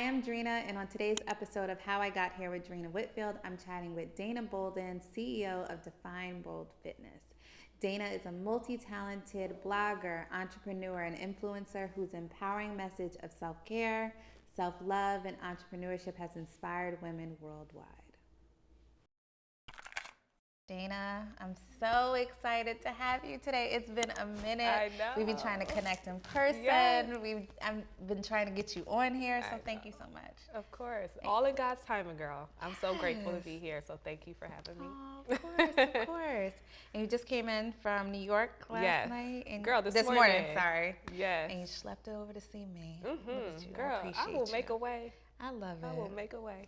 I'm Dreena, and on today's episode of How I Got Here with Dreena Whitfield, I'm chatting with Dana Bolden, CEO of Define Bold Fitness. Dana is a multi-talented blogger, entrepreneur, and influencer whose empowering message of self-care, self-love, and entrepreneurship has inspired women worldwide. Dana, I'm so excited to have you today. It's been a minute. I know. We've been trying to connect in person. Yes. I've been trying to get you on here, so thank you so much. Of course. All in God's timing, girl. I'm so grateful to be here, so thank you for having me. Oh, of course, of course. And you just came in from New York last night? And girl, this morning, sorry. Yes. And you slept over to see me. Mm-hmm. Girl, I will make a way. I love it. I will make a way.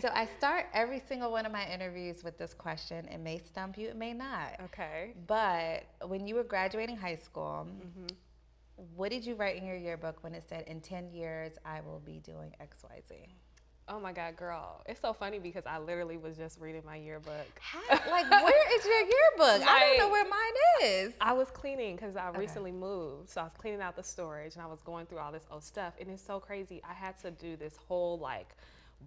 So I start every single one of my interviews with this question. It may stump you, it may not. Okay. But when you were graduating high school, what did you write in your yearbook when it said, in 10 years, I will be doing X, Y, Z? Oh my God, girl. It's so funny because I literally was just reading my yearbook. Like, where is your yearbook? I don't know where mine is. I was cleaning because I recently moved. So I was cleaning out the storage and I was going through all this old stuff. And it's so crazy. I had to do this whole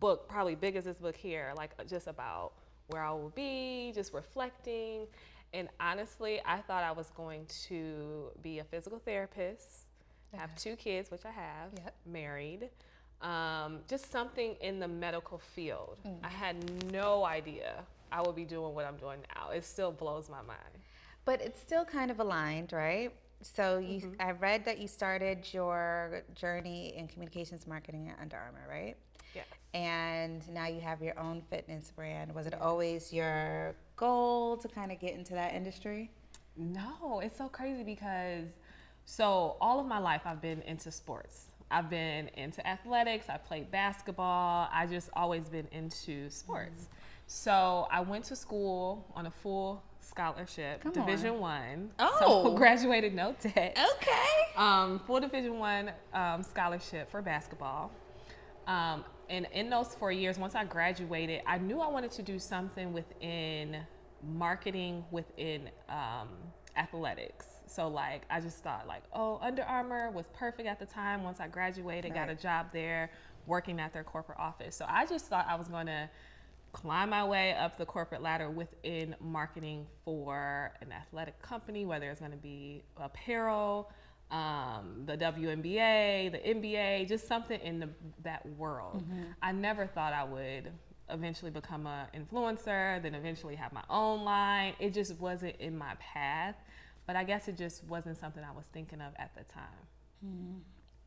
book, probably big as this book here, just about where I will be, just reflecting. And honestly, I thought I was going to be a physical therapist, have 2 kids, which I have, married. Just something in the medical field. I had no idea I would be doing what I'm doing now. It still blows my mind. But it's still kind of aligned, right? So I read that you started your journey in communications marketing at Under Armour, right? Yes. And now you have your own fitness brand. Was it always your goal to kind of get into that industry? No, it's so crazy because all of my life I've been into sports. I've been into athletics. I played basketball. I just always been into sports. So I went to school on a full scholarship, Division I. Oh. So graduated no debt. Okay. Full Division I scholarship for basketball. And in those 4 years, once I graduated, I knew I wanted to do something within marketing, within athletics. So I just thought Under Armour was perfect at the time. Once I graduated, got a job there, working at their corporate office. So I just thought I was going to climb my way up the corporate ladder within marketing for an athletic company, whether it's going to be apparel, the WNBA, the NBA, just something in that world. I never thought I would eventually become an influencer, then eventually have my own line. It just wasn't in my path. But I guess it just wasn't something I was thinking of at the time.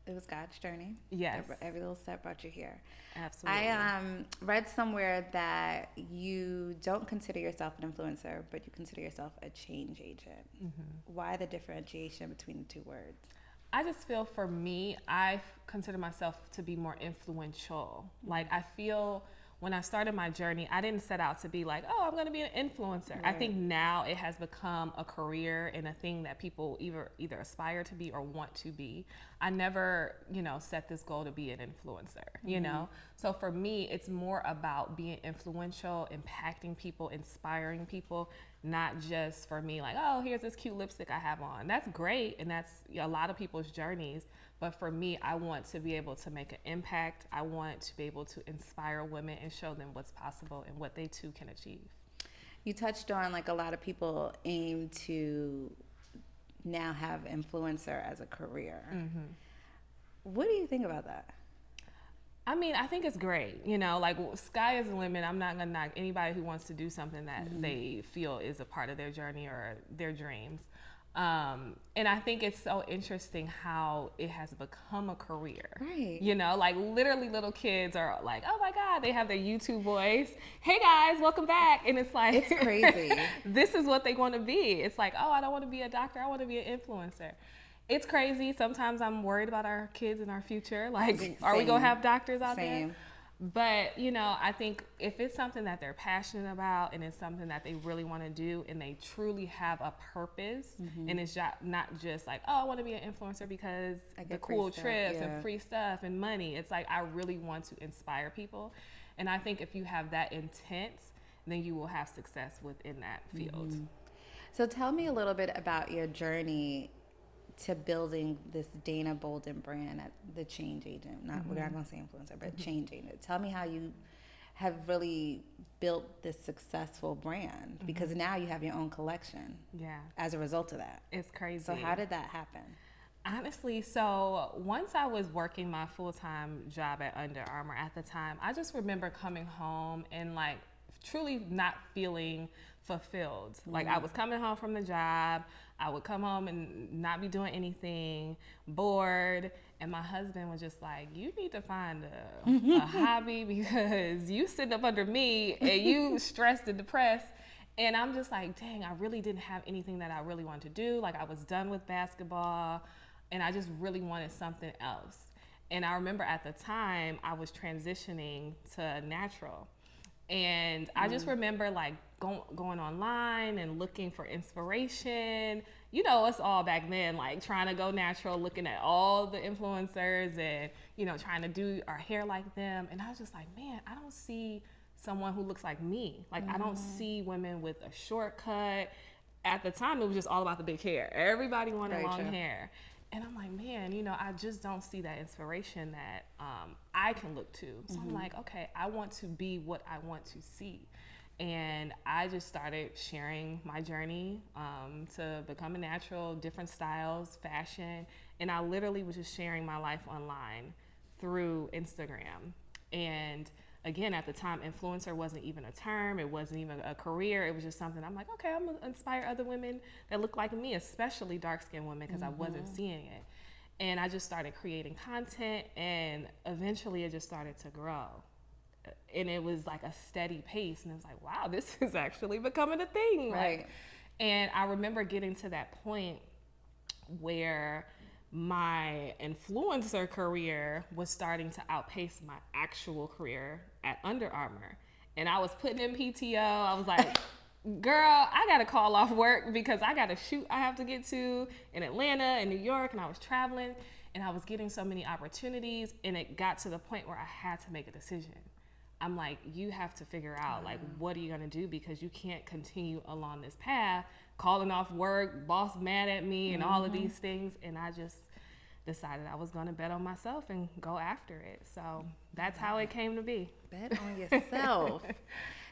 It was God's journey. Yes. Every little step brought you here. Absolutely. I read somewhere that you don't consider yourself an influencer, but you consider yourself a change agent. Why the differentiation between the two words? I just feel for me, I consider myself to be more influential. I feel when I started my journey, I didn't set out to be I'm going to be an influencer. Right. I think now it has become a career and a thing that people either aspire to be or want to be. I never, set this goal to be an influencer, you know? So for me, it's more about being influential, impacting people, inspiring people, not just for me here's this cute lipstick I have on. That's great, and that's a lot of people's journeys. But for me, I want to be able to make an impact. I want to be able to inspire women and show them what's possible and what they too can achieve. You touched on a lot of people aim to now have influencer as a career. What do you think about that? I mean, I think it's great. Sky is the limit. I'm not going to knock anybody who wants to do something that they feel is a part of their journey or their dreams. And I think it's so interesting how it has become a career. Right. Literally little kids are oh my God, they have their YouTube voice. Hey guys, welcome back. And it's it's crazy. This is what they want to be. It's oh, I don't want to be a doctor. I want to be an influencer. It's crazy. Sometimes I'm worried about our kids and our future. Are we going to have doctors out there? But, I think if it's something that they're passionate about and it's something that they really want to do and they truly have a purpose and it's not just oh, I want to be an influencer because the cool trips and free stuff and money. It's I really want to inspire people. And I think if you have that intent, then you will have success within that field. So tell me a little bit about your journey to building this Dana Bolden brand at the change agent? We're not going to say influencer, but change agent. Tell me how you have really built this successful brand, because now you have your own collection. Yeah. As a result of that. It's crazy. So how did that happen? Honestly, so once I was working my full-time job at Under Armour at the time, I just remember coming home and like truly not feeling fulfilled. Like I was coming home from the job, I would come home and not be doing anything, bored, and my husband was just like, you need to find a hobby, because you sitting up under me and you stressed and depressed. And I'm just like, dang, I really didn't have anything that I really wanted to do. Like I was done with basketball and I just really wanted something else. And I remember at the time I was transitioning to natural. And I just remember like going online and looking for inspiration. You know, us all back then, like trying to go natural, looking at all the influencers and, you know, trying to do our hair like them. And I was just like, man, I don't see someone who looks like me. Like I don't see women with a shortcut. At the time, it was just all about the big hair. Everybody wanted long hair. And I'm like, man, you know, I just don't see that inspiration that I can look to. So I'm like, okay, I want to be what I want to see. And I just started sharing my journey to becoming natural, different styles, fashion. And I literally was just sharing my life online through Instagram. And again, at the time, influencer wasn't even a term. It wasn't even a career. It was just something I'm like, okay, I'm going to inspire other women that look like me, especially dark-skinned women, because I wasn't seeing it. And I just started creating content, and eventually it just started to grow. And it was like a steady pace. And it was like, wow, this is actually becoming a thing. Right. Like, and I remember getting to that point where my influencer career was starting to outpace my actual career at Under Armour. And I was putting in PTO. I was like, girl, I got to call off work because I got a shoot I have to get to in Atlanta and New York. And I was traveling and I was getting so many opportunities. And it got to the point where I had to make a decision. I'm like, you have to figure out, like, what are you going to do? Because you can't continue along this path, calling off work, boss mad at me, and all of these things. And I just decided I was going to bet on myself and go after it. So that's how it came to be. Bet on yourself.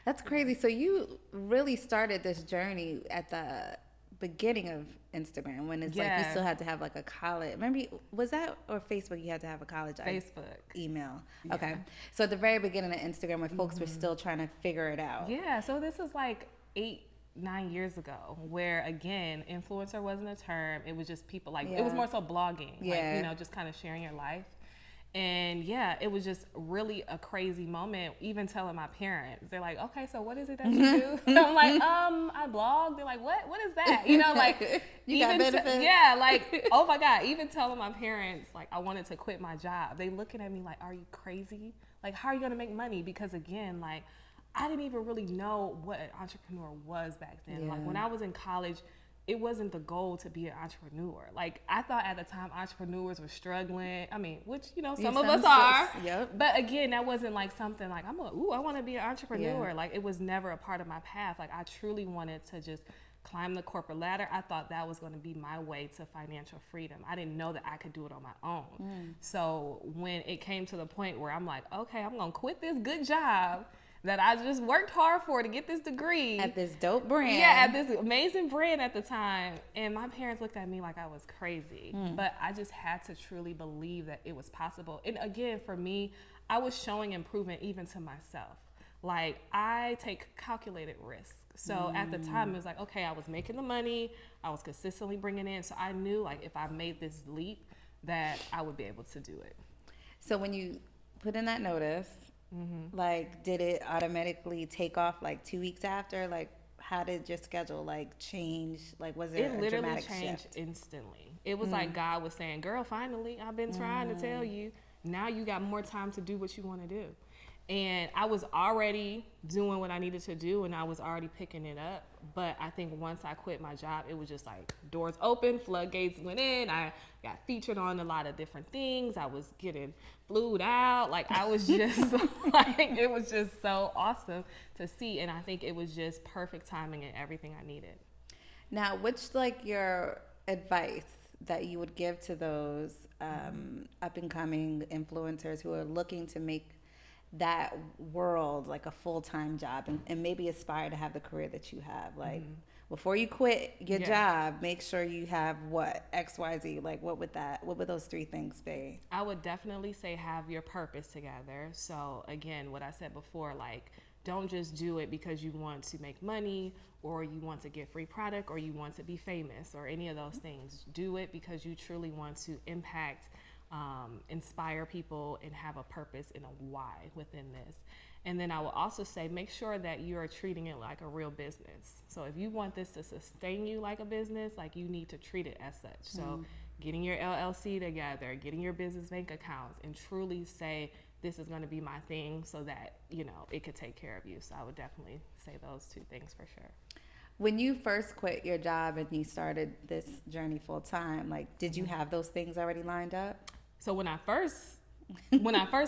That's crazy. So you really started this journey at the beginning of Instagram, when it's like you still had to have like a college, remember, was that, or Facebook, you had to have a college email? Okay. So at the very beginning of Instagram, when folks were still trying to figure it out. Yeah. So this is like 8-9 years ago, where again, influencer wasn't a term. It was just people like, it was more so blogging, like, you know, just kind of sharing your life. And yeah, it was just really a crazy moment, even telling my parents. They're like, okay, so what is it that you do? And I'm like, I blog. They're like, what is that? You know, like, you got benefits? Yeah, like, oh my God, even telling my parents, like, I wanted to quit my job. They looking at me like, are you crazy? Like, how are you gonna make money? Because again, like, I didn't even really know what an entrepreneur was back then. Yeah. Like when I was in college, it wasn't the goal to be an entrepreneur. Like I thought at the time entrepreneurs were struggling. I mean, which, you know, some of us are. Yep. But again, that wasn't like something like, I want to be an entrepreneur. Yeah. Like it was never a part of my path. Like I truly wanted to just climb the corporate ladder. I thought that was going to be my way to financial freedom. I didn't know that I could do it on my own. So when it came to the point where I'm like, okay, I'm going to quit this good job that I just worked hard for to get this degree. At this dope brand. Yeah, at this amazing brand at the time. And my parents looked at me like I was crazy. But I just had to truly believe that it was possible. And again, for me, I was showing improvement even to myself. Like, I take calculated risks. So at the time, it was like, okay, I was making the money. I was consistently bringing in. So I knew, like, if I made this leap, that I would be able to do it. So when you put in that notice, like, did it automatically take off like 2 weeks after? Like, how did your schedule like change? Like, was there a dramatic shift? It literally changed instantly. It was like God was saying, girl, finally, I've been trying to tell you. Now you got more time to do what you want to do. And I was already doing what I needed to do, and I was already picking it up. But I think once I quit my job, it was just like doors open, floodgates went in. I got featured on a lot of different things. I was getting flued out. Like, I was just like, it was just so awesome to see. And I think it was just perfect timing and everything I needed. Now, what's like your advice that you would give to those up and coming influencers who are looking to make that world like a full-time job, and maybe aspire to have the career that you have? Like, before you quit your job, make sure you have what XYZ. Like, what would those three things be? I would definitely say have your purpose together. So again, what I said before, like, don't just do it because you want to make money or you want to get free product or you want to be famous or any of those things. Do it because you truly want to impact, inspire people, and have a purpose and a why within this. And then I will also say, make sure that you are treating it like a real business. So if you want this to sustain you like a business, like, you need to treat it as such. So getting your LLC together, getting your business bank accounts, and truly say, this is going to be my thing, so that, you know, it could take care of you. So I would definitely say those two things for sure. When you first quit your job and you started this journey full time, like, did you have those things already lined up? So when I first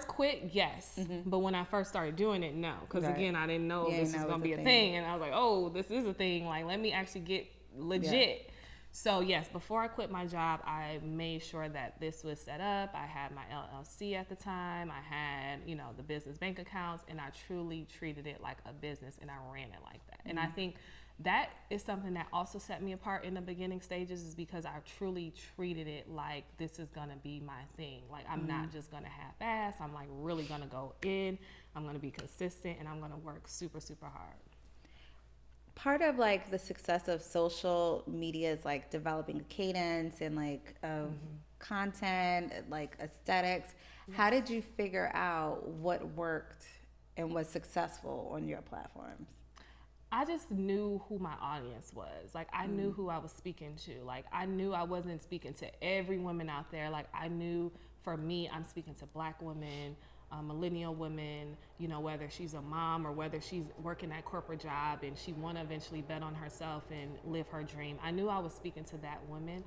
quit, yes. But when I first started doing it, no. Because again, I didn't know this was going to be a thing. And I was like, oh, this is a thing. Like, let me actually get legit. Yeah. So yes, before I quit my job, I made sure that this was set up. I had my LLC at the time. I had, you know, the business bank accounts, and I truly treated it like a business, and I ran it like that. And I think that is something that also set me apart in the beginning stages, is because I truly treated it like this is going to be my thing. Like, I'm not just going to half-ass. I'm like really going to go in. I'm going to be consistent, and I'm going to work super, super hard. Part of like the success of social media is like developing a cadence and like of content, like aesthetics. How did you figure out what worked and was successful on your platforms? I just knew who my audience was. Like, I knew who I was speaking to. Like, I knew I wasn't speaking to every woman out there. Like, I knew for me, I'm speaking to Black women, millennial women, you know, whether she's a mom or whether she's working that corporate job and she want to eventually bet on herself and live her dream. I knew I was speaking to that woman,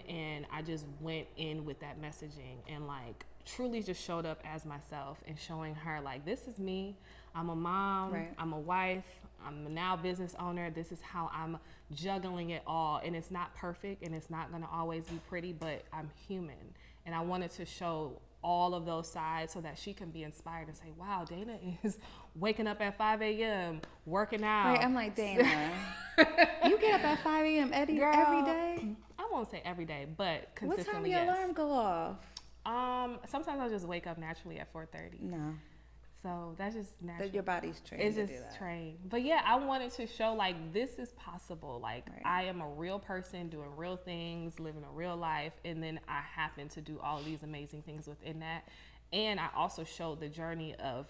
and I just went in with that messaging and like truly just showed up as myself and showing her like, this is me. I'm a mom, I'm a wife, I'm a now business owner. This is how I'm juggling it all. And it's not perfect and it's not going to always be pretty, but I'm human. And I wanted to show all of those sides so that she can be inspired and say, wow, Dana is waking up at 5 a.m., working out. Right, I'm like, Dana, you get up at 5 a.m. every day? I won't say every day, but consistently, what time your alarm go off? Sometimes I'll just wake up naturally at 4:30. No. So that's just natural. Your body's trained it's to just do that. Trained. But yeah, I wanted to show like this is possible. Like I am a real person doing real things, living a real life, and then I happen to do all these amazing things within that. And I also showed the journey of,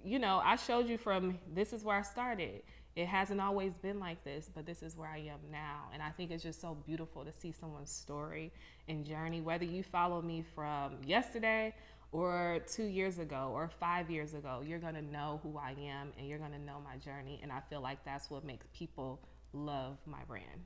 you know, I showed you from this is where I started. It hasn't always been like this, but this is where I am now. And I think it's just so beautiful to see someone's story and journey, whether you follow me from yesterday or 2 years ago or 5 years ago, you're going to know who I am and you're going to know my journey. And I feel like that's what makes people love my brand.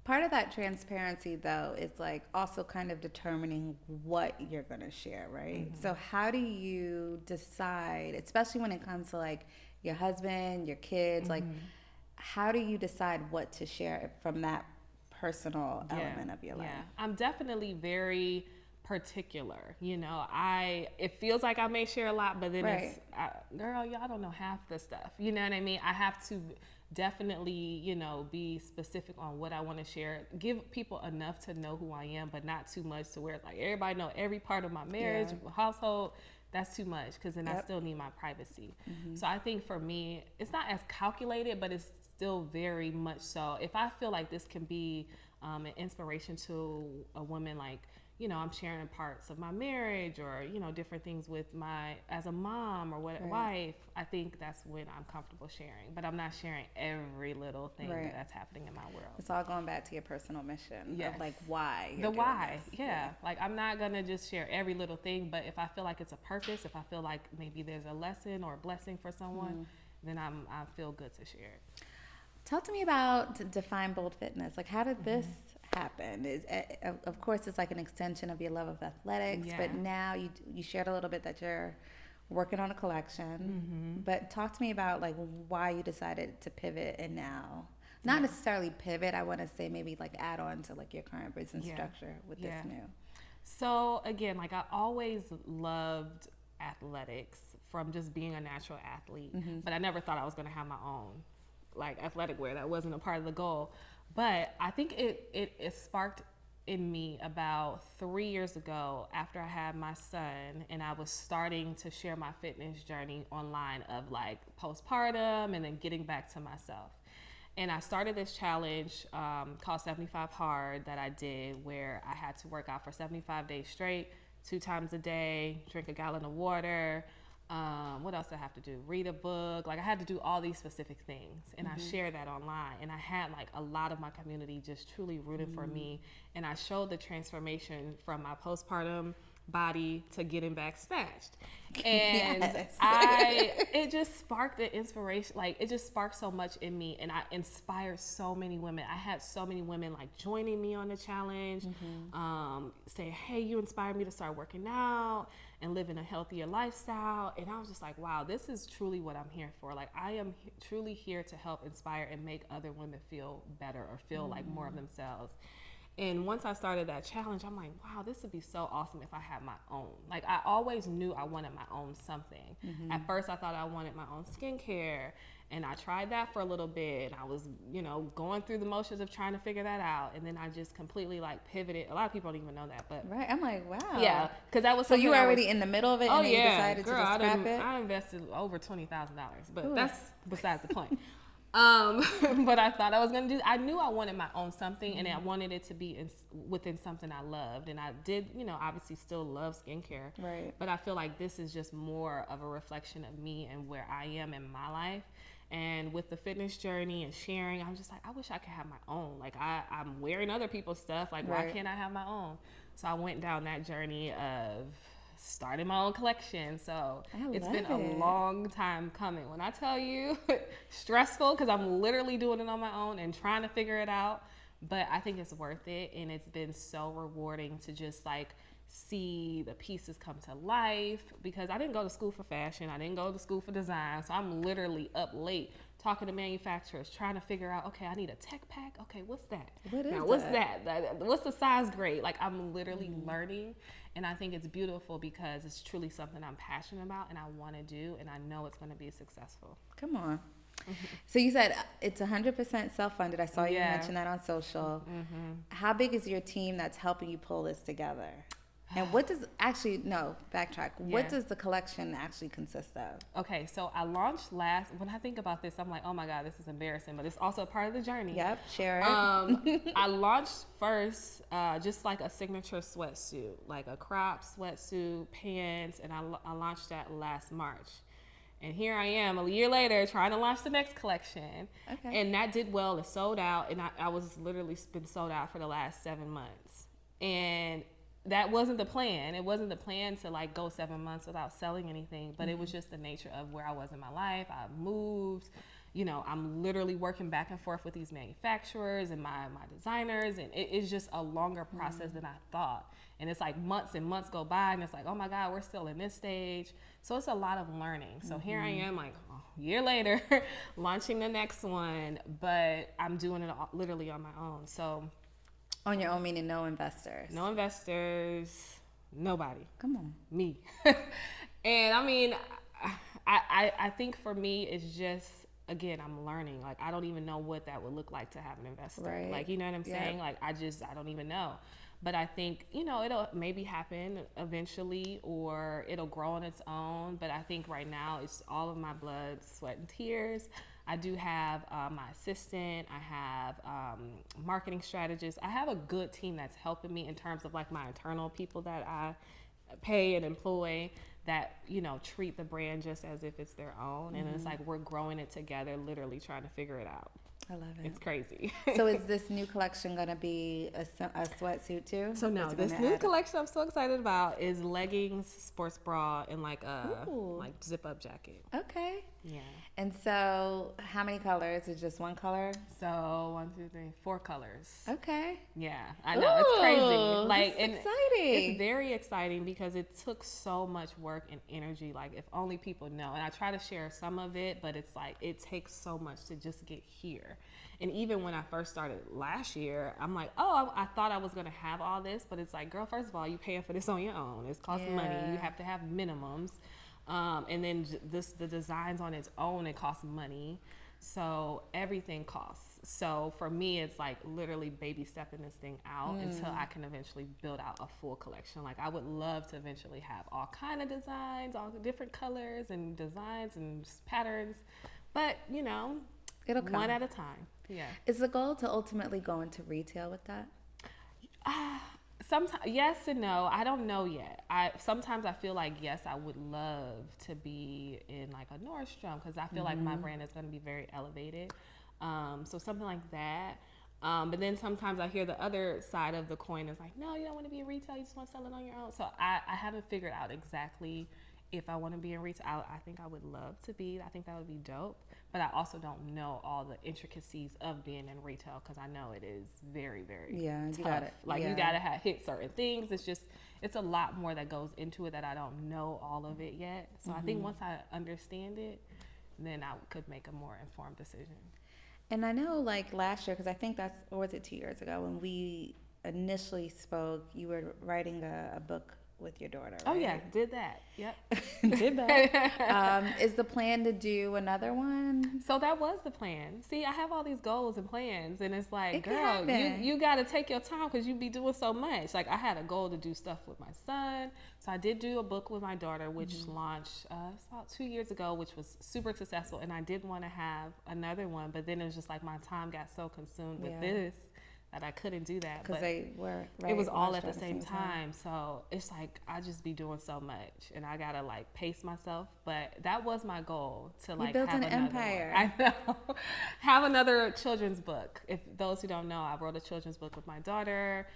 Part of that transparency, though, is like also kind of determining what you're going to share, right? Mm-hmm. So how do you decide, especially when it comes to like your husband, your kids, like how do you decide what to share from that personal element of your life? I'm definitely very particular, you know. It feels like I may share a lot, but then it's girl, y'all don't know half the stuff, you know what I mean? I have to definitely, you know, be specific on what I want to share, give people enough to know who I am, but not too much to where it's like everybody know every part of my marriage, household. That's too much, because then I still need my privacy. So I think for me, it's not as calculated, but it's still very much so. If I feel like this can be an inspiration to a woman, like, you know, I'm sharing parts of my marriage or, you know, different things with as a mom or wife, I think that's when I'm comfortable sharing. But I'm not sharing every little thing that's happening in my world. It's all going back to your personal mission of like why you're the doing why. This. Yeah. Like I'm not going to just share every little thing, but if I feel like it's a purpose, if I feel like maybe there's a lesson or a blessing for someone, then I feel good to share it. Talk to me about Define Bold Fitness. Like, how did this happen? Of course, it's like an extension of your love of athletics, but now you shared a little bit that you're working on a collection. But talk to me about like why you decided to pivot and now Not necessarily pivot. I want to say maybe like add on to like your current business structure with this new. So again, like I always loved athletics from just being a natural athlete, but I never thought I was going to have my own like athletic wear. That wasn't a part of the goal. But I think it sparked in me about 3 years ago after I had my son, and I was starting to share my fitness journey online of like postpartum and then getting back to myself. And I started this challenge called 75 Hard that I did, where I had to work out for 75 days straight, 2 times a day, drink a gallon of water. What else did I have to do? Read a book. Like I had to do all these specific things, and I shared that online. And I had like a lot of my community just truly rooting for me. And I showed the transformation from my postpartum body to getting back snatched. And it just sparked the inspiration. Like it just sparked so much in me, and I inspired so many women. I had so many women like joining me on the challenge, saying, hey, you inspired me to start working out and living a healthier lifestyle. And I was just like, wow, this is truly what I'm here for. Like I am truly here to help inspire and make other women feel better or feel like more of themselves. And once I started that challenge, I'm like, wow, this would be so awesome if I had my own. Like I always knew I wanted my own something. At first I thought I wanted my own skincare, and I tried that for a little bit. I was, going through the motions of trying to figure that out. And then I just completely like pivoted. A lot of people don't even know that, but. Right. I'm like, wow. Yeah. Cause that was so you were already in the middle of it, and then you decided to just scrap it? I invested over $20,000, but that's besides the point. But I thought I was going to I knew I wanted my own something, and I wanted it to be within something I loved. And I did, obviously still love skincare. Right. But I feel like this is just more of a reflection of me and where I am in my life. And with the fitness journey and sharing, I'm just like, I wish I could have my own. Like I'm wearing other people's stuff. Like, why can't I have my own? So I went down that journey of starting my own collection. So it's been a long time coming. When I tell you stressful, because I'm literally doing it on my own and trying to figure it out, but I think it's worth it. And it's been so rewarding to just like see the pieces come to life, because I didn't go to school for fashion. I didn't go to school for design. So I'm literally up late talking to manufacturers, trying to figure out, okay, I need a tech pack. Okay, what's that? What's that? What's the size grade? Like I'm literally learning. And I think it's beautiful because it's truly something I'm passionate about and I want to do, and I know it's going to be successful. Come on. So you said it's 100% self-funded. I saw you mention that on social. How big is your team that's helping you pull this together? And what does backtrack. What does the collection actually consist of? Okay, so I launched when I think about this, I'm like, oh my God, this is embarrassing, but it's also a part of the journey. Yep, share it. I launched first just like a signature sweatsuit, like a crop sweatsuit, pants, and I launched that last March. And here I am a year later trying to launch the next collection. Okay. And that did well. It sold out, and I was literally been sold out for the last 7 months. And that wasn't the plan. It wasn't the plan to like go 7 months without selling anything, but it was just the nature of where I was in my life. I moved, I'm literally working back and forth with these manufacturers and my designers, and it's just a longer process than I thought. And it's like months and months go by, and it's like, oh my God, we're still in this stage. So it's a lot of learning. So here I am like a year later launching the next one, but I'm doing it literally on my own. So on your own, meaning no investors? No investors, nobody. Come on. Me. And I mean, I think for me, it's just, again, I'm learning. Like, I don't even know what that would look like to have an investor. Right. Like, you know what I'm saying? Like, I don't even know. But I think, it'll maybe happen eventually, or it'll grow on its own. But I think right now it's all of my blood, sweat, and tears. I do have my assistant. I have marketing strategists. I have a good team that's helping me in terms of like my internal people that I pay and employ that, treat the brand just as if it's their own. And it's like we're growing it together, literally trying to figure it out. I love it. It's crazy. So is this new collection going to be a sweatsuit too? So no, this new collection I'm so excited about is leggings, sports bra, and like a like zip up jacket. Okay. Yeah. And so how many colors? Is just one color? So 1, 2, 3, 4 colors. Okay. Yeah, I know. It's crazy. Like, it's exciting. It's very exciting because it took so much work and energy. Like, if only people know. And I try to share some of it, but it's like it takes so much to just get here. And even when I first started last year, I'm like, oh, I thought I was going to have all this, but it's like, girl, first of all, you paying for this on your own. It's costing money. You have to have minimums. And then the designs on its own, it costs money. So everything costs. So for me, it's like literally baby stepping this thing out until I can eventually build out a full collection. Like I would love to eventually have all kind of designs, all the different colors and designs and patterns, but you know, it'll come one at a time. Yeah. Is the goal to ultimately go into retail with that? Sometimes yes and no. I don't know yet. Sometimes I feel like yes, I would love to be in like a Nordstrom because I feel like my brand is going to be very elevated. So something like that. But then sometimes I hear the other side of the coin is like, no, you don't want to be in retail. You just want to sell it on your own. So I haven't figured out exactly if I want to be in retail. I think I would love to be. I think that would be dope. But I also don't know all the intricacies of being in retail because I know it is very, very tough. You got it. Like you got to hit certain things. It's a lot more that goes into it that I don't know all of it yet. So I think once I understand it, then I could make a more informed decision. And I know like last year, because I think or was it 2 years ago when we initially spoke, you were writing a book with your daughter, right? Oh yeah, did that. Yep. Did that. Is the plan to do another one? So that was the plan. See, I have all these goals and plans, and it's like, girl, you got to take your time because you be doing so much. Like I had a goal to do stuff with my son. So I did do a book with my daughter, which launched about 2 years ago, which was super successful. And I did want to have another one, but then it was just like my time got so consumed with this that I couldn't do that. Because they were, right, it was all at the same time. So it's like, I just be doing so much and I got to like pace myself. But that was my goal to like have an empire. One. I know. Have another children's book. If those who don't know, I wrote a children's book with my daughter,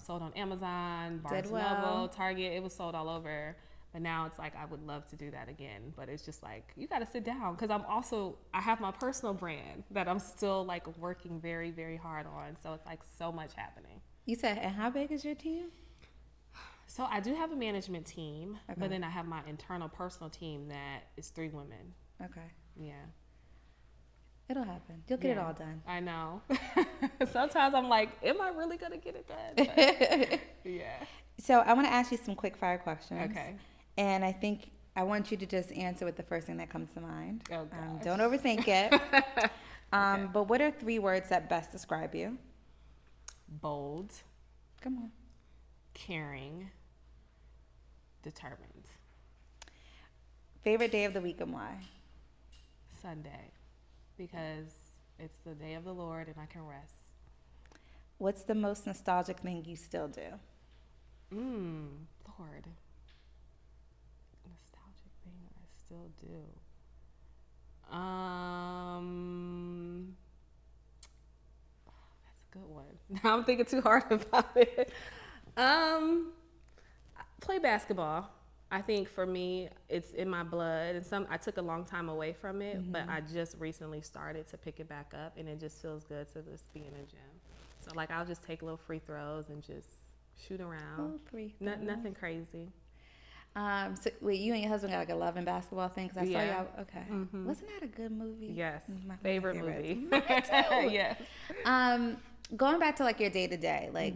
sold on Amazon, Barnes & Noble, Target. It was sold all over. But now it's like, I would love to do that again. But it's just like, you got to sit down. Because I have my personal brand that I'm still like working very, very hard on. So it's like so much happening. You said, and how big is your team? So I do have a management team. Okay. But then I have my internal personal team that is 3 women. Okay. Yeah. It'll happen. You'll get it all done. I know. Sometimes I'm like, am I really going to get it done? But, yeah. So I want to ask you some quick fire questions. Okay. And I think I want you to just answer with the first thing that comes to mind. Oh, gosh. Don't overthink it. Okay. But what are 3 words that best describe you? Bold. Come on. Caring. Determined. Favorite day of the week and why? Sunday. Because it's the day of the Lord and I can rest. What's the most nostalgic thing you still do? Lord. Nostalgic thing I still do. That's a good one. Now I'm thinking too hard about it. Play basketball. I think for me, it's in my blood. And I took a long time away from it, but I just recently started to pick it back up, and it just feels good to just be in a gym. So like I'll just take little free throws and just shoot around. Nothing crazy. So wait, you and your husband got like a love and basketball thing? Because I saw y'all. Okay. Wasn't that a good movie? Yes. My favorite movie. Mine too. Yes. Going back to like your day to day, like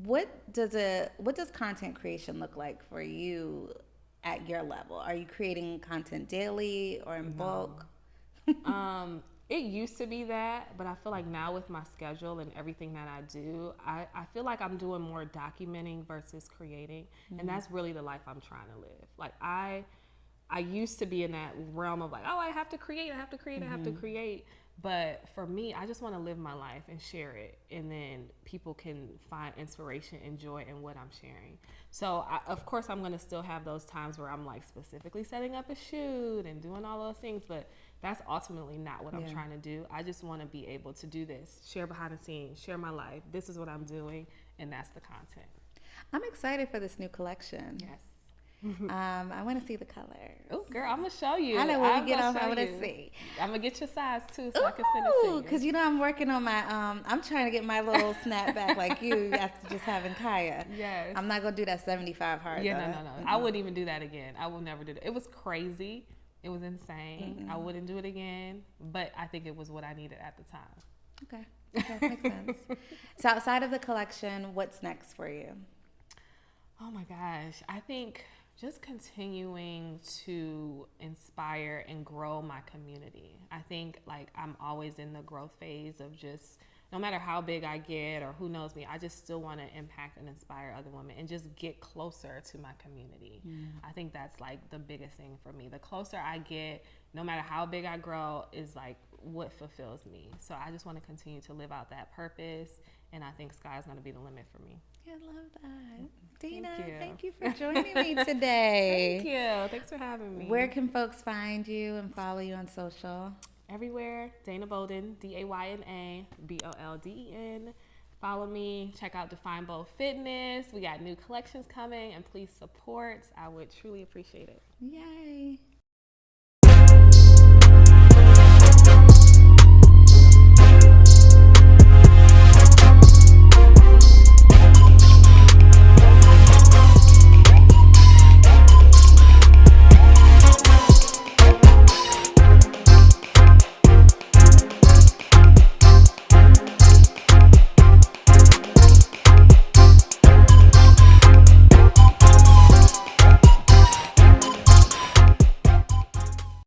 what does content creation look like for you at your level? Are you creating content daily or in bulk? It used to be that, but I feel like now with my schedule and everything that I do, I feel like I'm doing more documenting versus creating. And that's really the life I'm trying to live. Like I used to be in that realm of like, oh, I have to create. I have to create. But for me, I just want to live my life and share it. And then people can find inspiration and joy in what I'm sharing. So of course, I'm going to still have those times where I'm like specifically setting up a shoot and doing all those things. But that's ultimately not what I'm trying to do. I just want to be able to do this, share behind the scenes, share my life. This is what I'm doing. And that's the content. I'm excited for this new collection. Yes. I want to see the colors. Oh, girl, I'm going to show you. I know when we get off, I want to see. I'm going to get your size, too, so I can send it to you. Because, I'm working on my, I'm trying to get my little snapback like you after just having Kaya. Yes. I'm not going to do that 75 hard. Yeah, no. I wouldn't even do that again. I will never do that. It was crazy, It was insane. I wouldn't do it again, but I think it was what I needed at the time. Okay. Okay, makes sense. So outside of the collection, what's next for you? Oh my gosh. I think just continuing to inspire and grow my community. I think like I'm always in the growth phase of just no matter how big I get or who knows me, I just still want to impact and inspire other women and just get closer to my community. I think that's like the biggest thing for me. The closer I get, no matter how big I grow, is like what fulfills me. So I just want to continue to live out that purpose, and I think sky's going to be the limit for me. I love that. Dana, Thank thank you for joining me today. Thank you. Thanks for having me. Where can folks find you and follow you on social? Everywhere, Dana Bolden, Dayna Bolden. Follow me, check out Define Bold Fitness. We got new collections coming, and please support. I would truly appreciate it. Yay.